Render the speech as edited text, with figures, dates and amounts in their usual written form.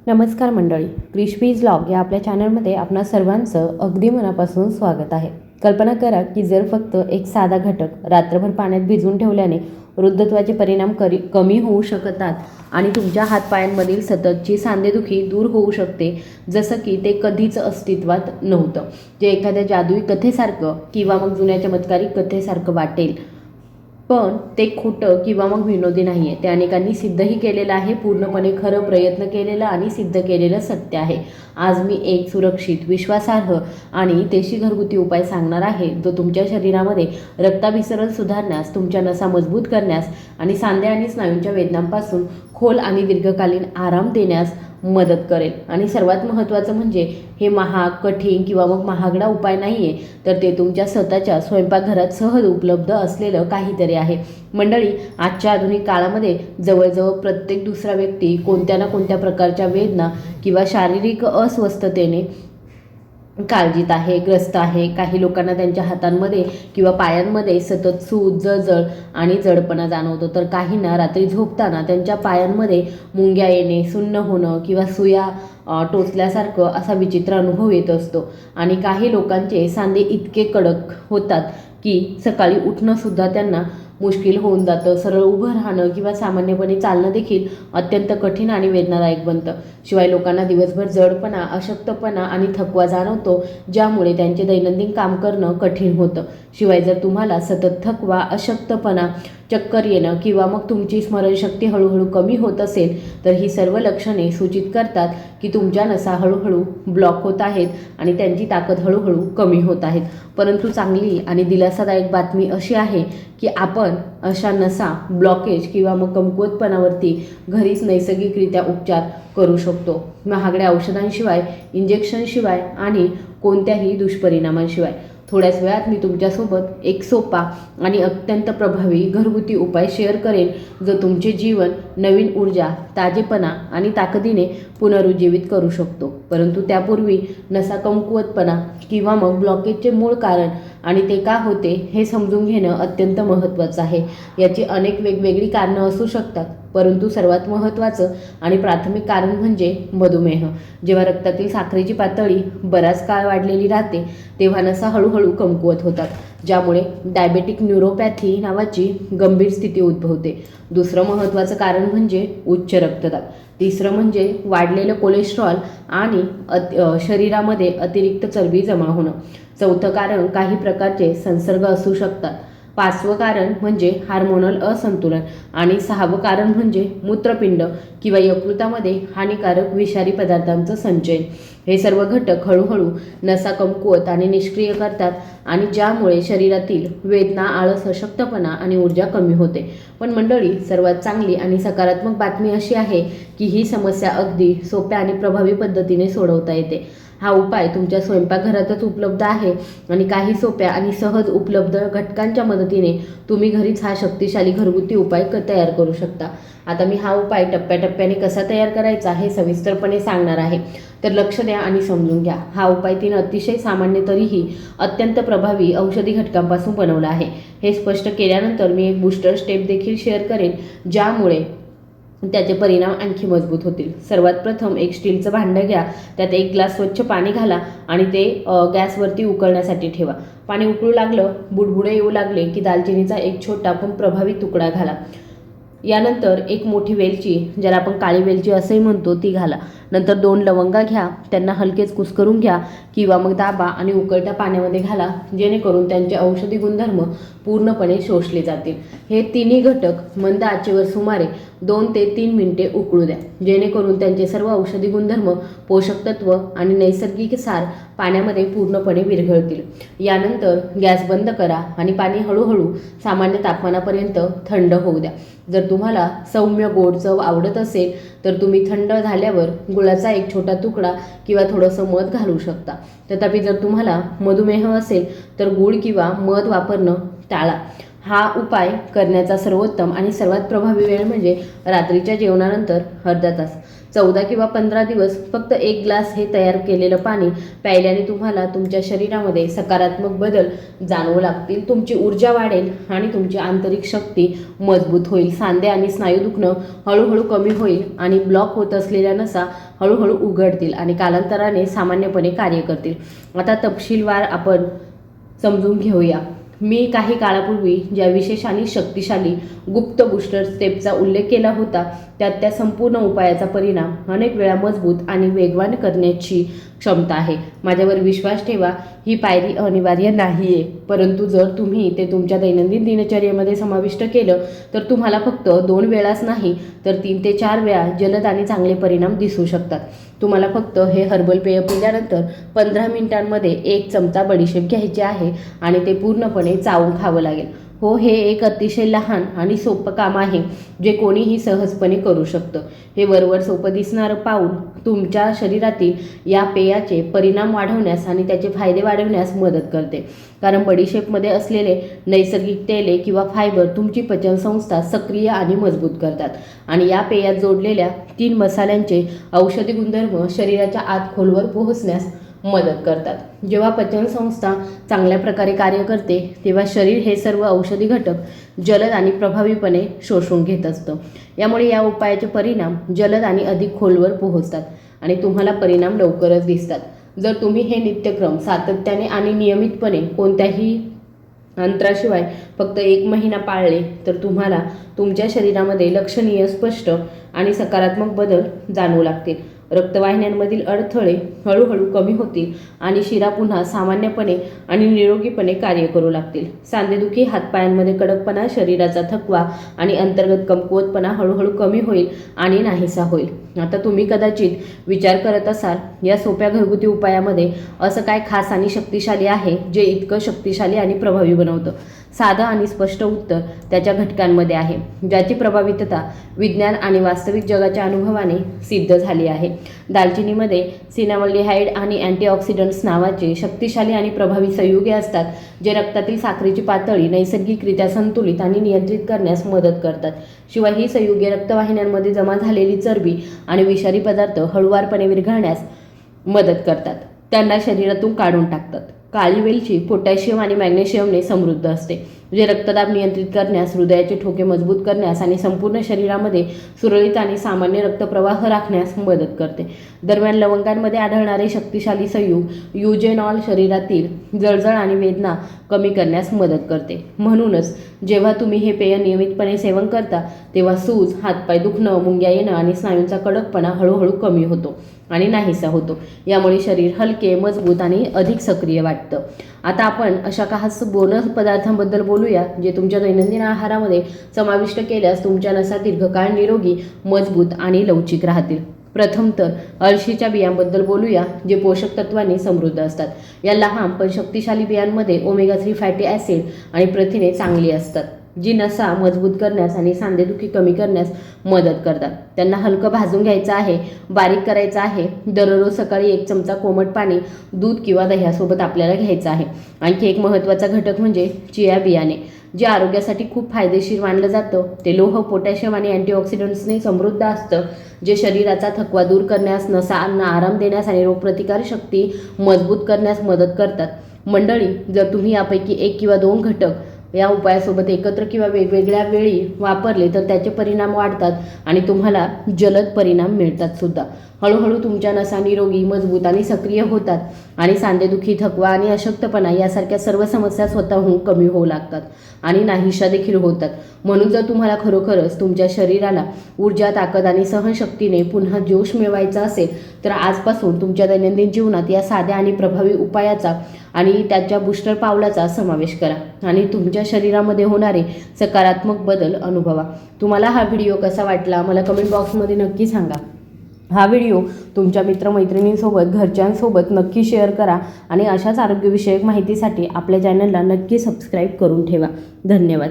नमस्कार मंडळी, क्रिशपीज व्लॉग या आपल्या चॅनलमध्ये आपणा सर्वांचं अगदी मनापासून स्वागत आहे. कल्पना करा की जर फक्त एक साधा घटक रात्रभर पाण्यात भिजवून ठेवल्याने वृद्धत्वाचे परिणाम कमी होऊ शकतात आणि तुमच्या हातपायांमधील सततची सांधेदुखी दूर होऊ शकते, जसं की ते कधीच अस्तित्वात नव्हतं. जे एखाद्या जादुई कथेसारखं किंवा मग जुन्या चमत्कारिक कथेसारखं वाटेल, पण ते खोटं किंवा मग विनोदी नाही आहे. ते अनेकांनी सिद्धही केलेलं आहे, पूर्णपणे खरं प्रयत्न केलेलं आणि सिद्ध केलेलं सत्य आहे. आज मी एक सुरक्षित, विश्वासार्ह आणि देशी घरगुती उपाय सांगणार आहे, जो तुमच्या शरीरामध्ये रक्ताभिसरण सुधारण्यास, तुमच्या नसा मजबूत करण्यास आणि सांध्या आणि स्नायूंच्या वेदनांपासून खोल आणि दीर्घकालीन आराम देण्यास मदत करेल. आणि सर्वात महत्त्वाचं म्हणजे हे महाग, कठीण किंवा मग महागडा उपाय नाही आहे, तर ते तुमच्या स्वतःच्या स्वयंपाकघरात सहज उपलब्ध असलेलं काहीतरी आहे. मंडळी, आजच्या आधुनिक काळामध्ये जवळजवळ प्रत्येक दुसरा व्यक्ती कोणत्या ना कोणत्या प्रकारच्या वेदना किंवा शारीरिक अस्वस्थतेने काळजीत आहे, ग्रस्त आहे. काही लोकांना त्यांच्या हातांमध्ये किंवा पायांमध्ये सतत सूज, जळजळ आणि जडपणा जाणवतो, तर काहींना रात्री झोपताना त्यांच्या पायांमध्ये मुंग्या येणे, सुन्न होणं किंवा सुया टोचल्यासारखं असा विचित्र अनुभव येत असतो. आणि काही लोकांचे सांधे इतके कडक होतात की सकाळी उठणंसुद्धा त्यांना मुश्किल होऊन जातं. सरळ उभं राहणं किंवा सामान्यपणे चालणं देखील अत्यंत कठीण आणि वेदनादायक बनतं. शिवाय लोकांना दिवसभर जडपणा, अशक्तपणा आणि थकवा जाणवतो, ज्यामुळे त्यांचे दैनंदिन काम करणं कठीण होतं. शिवाय जर तुम्हाला सतत थकवा, अशक्तपणा, चक्कर येणं किंवा मग तुमची स्मरणशक्ती हळूहळू कमी होत असेल, तर ही सर्व लक्षणे सूचित करतात की तुमच्या नसा हळूहळू ब्लॉक होत आहेत आणि त्यांची ताकद हळूहळू कमी होत आहेत. परंतु चांगली आणि दिलासादायक बातमी अशी आहे की आपण अशा नसा, ब्लॉकेज किंवा मग कमकुवतपणावरती घरीच नैसर्गिकरित्या उपचार करू शकतो. महागड्या औषधांशिवाय, इंजेक्शनशिवाय आणि कोणत्याही दुष्परिणामांशिवाय. थोड्याच वेळात मी तुमच्यासोबत एक सोपा आणि अत्यंत प्रभावी घरगुती उपाय शेअर करेन, जो तुमचे जीवन नवीन ऊर्जा, ताजेपणा आणि ताकदीने पुनरुज्जीवित करू शकतो. परंतु त्यापूर्वी नसा कमकुवतपणा किंवा मग ब्लॉकेजचे मूळ कारण आणि ते का होते हे समजून घेणं अत्यंत महत्त्वाचं आहे. याची अनेक वेगवेगळी कारणं असू शकतात, परंतु सर्वात महत्त्वाचं आणि प्राथमिक कारण म्हणजे मधुमेह. जेव्हा रक्तातील साखरेची पातळी बराच काळ वाढलेली राहते, तेव्हा नसा हळूहळू कमकुवत होतात, ज्यामुळे डायबेटिक न्यूरोपॅथी नावाची गंभीर स्थिती उद्भवते. दुसरं महत्त्वाचं कारण म्हणजे उच्च रक्तदाब. तिसरं म्हणजे वाढलेलं कोलेस्ट्रॉल आणि शरीरामध्ये अतिरिक्त चरबी जमा होणं. चौथं कारण काही प्रकारचे संसर्ग असू शकतात. पाचवं कारण म्हणजे हार्मोनल असंतुलन आणि सहावं कारण म्हणजे मूत्रपिंड किंवा यकृतामध्ये हानिकारक विषारी पदार्थांचं संचयन. हे सर्व घटक हळूहळू नसा कमकुवत आणि निष्क्रिय करतात आणि ज्यामुळे शरीरातील वेदना, आळस, अशक्तपणा आणि ऊर्जा कमी होते. पण मंडळी, सर्वात चांगली आणि सकारात्मक बातमी अशी आहे की ही समस्या अगदी सोप्या आणि प्रभावी पद्धतीने सोडवता येते. हा उपाय तुमच्या स्वयंपाकघरातच उपलब्ध आहे आणि काही सोप्या आणि सहज उपलब्ध घटकांच्या मदतीने तुम्ही घरीच हा शक्तिशाली घरगुती उपाय तयार करू शकता. आता मी हा उपाय टप्प्याटप्प्याने कसा तयार करायचा हे सविस्तरपणे सांगणार आहे, तर लक्ष द्या आणि समजून घ्या. हा उपाय 3 अतिशय सामान्य तरीही अत्यंत प्रभावी औषधी घटकांपासून बनवला आहे. हे स्पष्ट केल्यानंतर मी एक बूस्टर स्टेप देखील शेअर करेन, ज्यामुळे त्याचे परिणाम आणखी मजबूत होतील. सर्वात प्रथम एक स्टीलचं भांडं घ्या, त्यात 1 ग्लास स्वच्छ पाणी घाला आणि ते गॅसवरती उकळण्यासाठी ठेवा. पाणी उकळू लागलं, बुडबुडे येऊ लागले की दालचिनीचा एक छोटा पण प्रभावी तुकडा घाला. यानंतर एक मोठी वेलची, ज्याला आपण काळी वेलची असंही म्हणतो, ती घाला. नंतर 2 लवंगा घ्या, त्यांना हलकेच कुस्करून घ्या किंवा मग दाबा आणि उकळत्या पाण्यामध्ये घाला, जेणेकरून त्यांचे औषधी गुणधर्म पूर्णपणे शोषले जातील. हे तिन्ही घटक मंद आचेवर सुमारे 2 ते 3 मिनिटे उकळू द्या, जेणेकरून त्यांचे सर्व औषधी गुणधर्म, पोषक तत्व आणि नैसर्गिक सार पाण्यामध्ये पूर्णपणे विरघळतील. यानंतर गॅस बंद करा आणि पाणी हळूहळू सामान्य तापमानापर्यंत थंड होऊ द्या. जर तुम्हाला सौम्य गोड चव आवडत असेल, तर तुम्ही थंड झाल्यावर गुळाचा एक छोटा तुकडा किंवा थोडंसं मध घालू शकता. तथापि जर तुम्हाला मधुमेह असेल, तर गूळ किंवा मध वापरणं टाळा. हा उपाय करण्याचा सर्वोत्तम आणि सर्वात प्रभावी वेळ म्हणजे रात्रीच्या जेवणानंतर अर्धा तास. 14 किंवा 15 दिवस फक्त 1 ग्लास हे तयार केलेलं पाणी प्यायल्याने तुम्हाला तुमच्या शरीरामध्ये सकारात्मक बदल जाणवू लागतील. तुमची ऊर्जा वाढेल आणि तुमची आंतरिक शक्ती मजबूत होईल. सांधे आणि स्नायू दुखणं हळूहळू कमी होईल आणि ब्लॉक होत असलेल्या नसा हळूहळू उघडतील आणि कालांतराने सामान्यपणे कार्य करतील. आता तपशीलवार आपण समजून घेऊया. मी काही काळापूर्वी ज्या विशेष आणि शक्तिशाली गुप्त बूस्टर स्टेपचा उल्लेख केला होता त्यात त्या संपूर्ण उपायाचा परिणाम अनेक वेळा मजबूत आणि वेगवान करण्याची क्षमता आहे. माझ्यावर विश्वास ठेवा, ही पायरी अनिवार्य नाही आहे, परंतु जर तुम्ही ते तुमच्या दैनंदिन दिनचर्येमध्ये समाविष्ट केलं तर तुम्हाला फक्त 2 वेळाच नाही तर 3 ते 4 वेळा जलद आणि चांगले परिणाम दिसू शकतात. तुम्हाला फक्त हे हर्बल पेय पिल्यानंतर 15 मिनिटांमध्ये 1 चमचा बडीशेप घ्यायची आहे आणि ते पूर्णपणे चावून खावं लागेल. हो, हे एक अतिशय लहान आणि सोपं काम आहे जे कोणीही सहजपणे करू शकतं. हे वरवर सोपं दिसणारं पाऊल तुमच्या शरीरातील या पेयाचे परिणाम वाढवण्यास आणि त्याचे फायदे वाढवण्यास मदत करते. कारण बडीशेपमध्ये असलेले नैसर्गिक तेले किंवा फायबर तुमची पचनसंस्था सक्रिय आणि मजबूत करतात आणि या पेयात जोडलेल्या 3 मसाल्यांचे औषधी गुणधर्म शरीराच्या आत खोलवर पोहोचण्यास मदत करतात. जेव्हा पचनसंस्था चांगल्या प्रकारे कार्य करते तेव्हा शरीर हे सर्व औषधी घटक जलद आणि प्रभावीपणे शोषून घेत असतं. यामुळे या उपायाचे परिणाम जलद आणि अधिक खोलवर पोहोचतात आणि तुम्हाला परिणाम लवकरच दिसतात. जर तुम्ही हे नित्यक्रम सातत्याने आणि नियमितपणे कोणत्याही अंतराशिवाय फक्त 1 महिना पाळले तर तुम्हाला तुमच्या शरीरामध्ये लक्षणीय, स्पष्ट आणि सकारात्मक बदल जाणवू लागतील. रक्तवाहिन्यांमधील अडथळे हळूहळू कमी होतील आणि शिरा पुन्हा सामान्यपणे आणि निरोगीपणे कार्य करू लागतील. सांधेदुखी, हातपायांमध्ये कडकपणा, शरीराचा थकवा आणि अंतर्गत कमकुवतपणा हळूहळू कमी होईल आणि नाहीसा होईल. आता तुम्ही कदाचित विचार करत असाल, या सोप्या घरगुती उपायामध्ये असं काय खास आणि शक्तिशाली आहे जे इतकं शक्तिशाली आणि प्रभावी बनवतं? साधं आणि स्पष्ट उत्तर त्याच्या घटकांमध्ये आहे, ज्याची प्रभावितता विज्ञान आणि वास्तविक जगाच्या अनुभवाने सिद्ध झाली आहे. दालचिनीमध्ये सिनामल्डिहाइड आणि अँटीऑक्सिडंट्स नावाचे शक्तिशाली आणि प्रभावी संयुगे असतात जे रक्तातील साखरेची पातळी नैसर्गिकरित्या संतुलित आणि नियंत्रित करण्यास मदत करतात. शिवाय ही संयुगे रक्तवाहिन्यांमध्ये जमा झालेली चरबी आणि विषारी पदार्थ हळूवारपणे विरघळण्यास मदत करतात, त्यांना शरीरातून काढून टाकतात. काळी वेलची पोटॅशियम आणि मॅग्नेशियमने समृद्ध असते, जे रक्तदाब नियंत्रित करण्यास, हृदयाचे ठोके मजबूत करण्यास आणि संपूर्ण शरीरामध्ये सुरळीत आणि सामान्य रक्तप्रवाह राखण्यास मदत करते. दरम्यान लवंगांमध्ये आढळणारे शक्तिशाली संयुग युजेनॉल शरीरातील जळजळ आणि वेदना कमी करण्यास मदत करते. म्हणूनच जेव्हा तुम्ही हे पेय नियमितपणे सेवन करता तेव्हा सूज, हातपाय दुखणं, मुंग्या येणं आणि स्नायूंचा कडकपणा हळूहळू कमी होतो आणि नाहीसा होतो. यामुळे शरीर हलके, मजबूत आणि अधिक सक्रिय वाटतं. आता आपण अशा काही बोनस पदार्थांबद्दल बोलूया जे तुमच्या दैनंदिन आहारामध्ये समाविष्ट केल्यास तुमच्या नसा दीर्घकाळ निरोगी, मजबूत आणि लवचिक राहतील. प्रथम तर अळशीच्या बियांबद्दल बोलूया, जे पोषक तत्वांनी समृद्ध असतात. या लहान पण शक्तिशाली बियांमध्ये ओमेगा-3 फॅटी ॲसिड आणि प्रथिने चांगली असतात, जी नसा मजबूत करण्यास आणि सांधेदुखी कमी करण्यास मदत करतात. त्यांना हलकं भाजून घ्यायचं आहे, बारीक करायचं आहे. दररोज सकाळी 1 चमचा कोमट पाणी दूध किंवा दह्यासोबत आपल्याला घ्यायचं आहे. आणखी एक महत्त्वाचा घटक म्हणजे चिया बियाणे, जे आरोग्यासाठी खूप फायदेशीर मानलं जातं. ते लोह, पोटॅशियम आणि अँटीऑक्सिडंट्सने समृद्ध असतं, जे शरीराचा थकवा दूर करण्यास, नसांना आराम देण्यास आणि रोगप्रतिकार शक्ती मजबूत करण्यास मदत करतात. मंडळी, जर तुम्ही यापैकी 1 किंवा 2 घटक या उपायासोबत एकत्र किंवा वेगवेगळ्या वेळी वापरले तर त्याचे परिणाम वाढतात आणि तुम्हाला जलद परिणाम मिळतात सुद्धा. हळूहळू तुमच्या नसा निरोगी, मजबूत आणि सक्रिय होतात आणि सांधेदुखी, थकवा आणि अशक्तपणा यासारख्या सर्व समस्या स्वतःहून कमी होऊ लागतात आणि नाहीशा देखील होतात. म्हणून जर तुम्हाला खरोखरच तुमच्या शरीराला ऊर्जा, ताकद आणि सहनशक्तीने पुन्हा जोश मिळवायचा असेल तर आजपासून तुमच्या दैनंदिन जीवनात या साध्या आणि प्रभावी उपायाचा आणि त्याच्या बूस्टर पावलाचा समावेश करा आणि तुमच्या शरीरामध्ये होणारे सकारात्मक बदल अनुभवा. तुम्हाला हा व्हिडिओ कसा वाटला मला कमेंट बॉक्समध्ये नक्की सांगा. हा व्हिडिओ तुमच्या मित्रमैत्रिणींसोबत, घरच्यांसोबत नक्की शेअर करा आणि अशाच आरोग्यविषयक माहितीसाठी आपल्या चॅनलला नक्की सबस्क्राईब करून ठेवा. धन्यवाद.